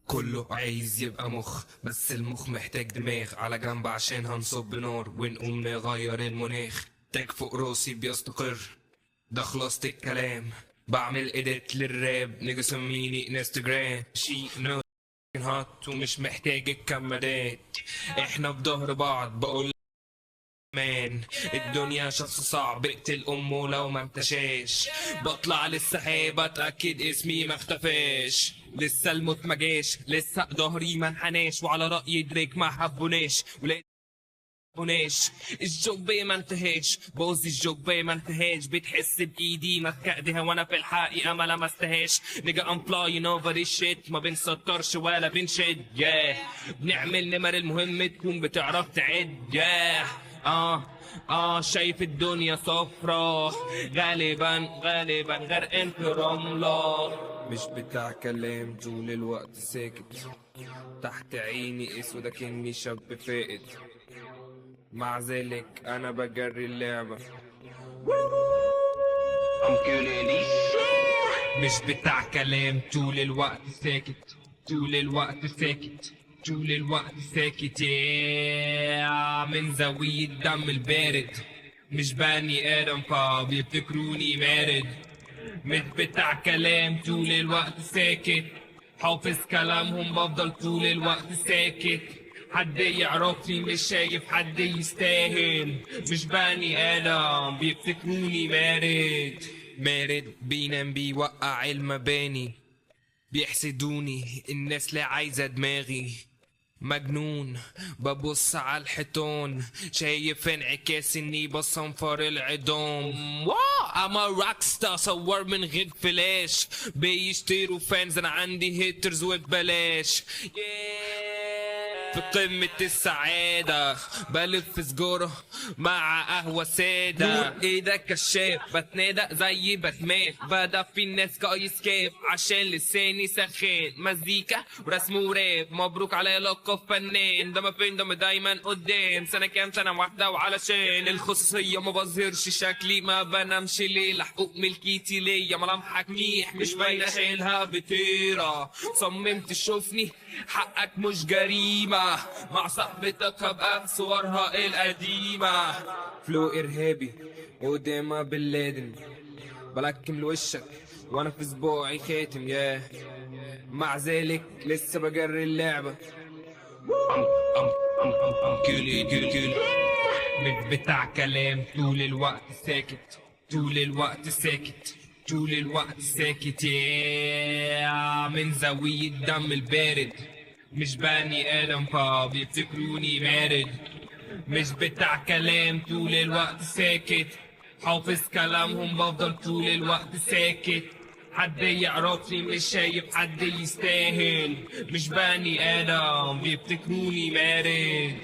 كله عايز يبقى مخ، بس المخ محتاج دماغ على جنب عشان هنصب نار ونقوم نغير المناخ. تاج فوق راسي بيستقر، ده خلاصة الكلام. بعمل ايديت للراب، نيجا سميني انستجرام. شي نو هات ومش محتاج الكمادات، احنا في ظهر بعض. بقول مان الدنيا شخص صعب، اقتل امه لو ما انتشاش. بطلع للسحاب اتاكد اسمي ما اختفاش، لسه الموت ما جاش، لسه ظهري ما انحناش. وعلى راي دريك ما حبوناش ولا بوناش. الجوك بيه ما انتهاش، بوظ الجوك بيه ما انتهاش. بتحس بايدي ماسكه ايديها وانا في الحقيقه ما لمستهاش. نيجا ام فلاين اوفر الشيت، ما بنسكرش ولا بنشد. بنعمل نمر، المهم تكون بتعرف تعد. شايف الدنيا صفرا، غالبا غرقان في رملة. مش بتاع كلام طول الوقت ساكت، تحت عيني اسود كأني شاب فائت. مع ذلك انا بجري اللعبة. مش بتاع كلام طول الوقت ساكت، طول الوقت ساكت، طول الوقت ساكت. من زاوية الدم البارد، مش بني ادم فبيفتكروني مارد. مش بتاع كلام طول الوقت ساكت، حافظ كلامهم بفضل طول الوقت ساكت. حد يعرفني مش شايف حد يستاهل، مش بني ادم بيفتكروني مارد. مارد بينام بيوقع المباني، بيحسدوني الناس لا عايزة دماغي. مجنون ببص على الحيطان، شايف انعكاس اني بصنفر العظام. اما روكستار صور من غير فلاش، بيشتروا فانز انا عندي هيترز وببلاش. في قمة السعادة بلف سجارة مع قهوة سادة. نور ايدك كشاف، بتنادق زي باتمان، بدفي الناس كايس كاف عشان لساني سخان. مزيكا ورسم وراب، مبروك عليا لقب فنان. ده ما فين ده دايما قدام، سنة كام سنة واحدة. وعلشان الخصوصية ما بظهرش شكلي، ما بنامش ليلة، حقوق ملكيتي ليا. ملامحك ميح مش باينة شايلها بطيرة، صممت تشوفني حقك مش جريمة. مع صاحبتك هبقى في صورها القديمة. فلو إرهابي وقدامها بن لادن، بلكم لوشك وانا في اسبوعي خاتم. مع ذلك لسه بجري اللعبة. مش بتاع كلام طول الوقت ساكت، طول الوقت ساكت، طول الوقت ساكت. من زاوية الدم البارد، مش بني ادم فبيفتكروني مارد. مش بتاع كلام طول الوقت ساكت، حافظ كلامهم بفضل طول الوقت ساكت. حد يعرفني مش شايف حد يستاهل، مش بني ادم بيفتكروني مارد.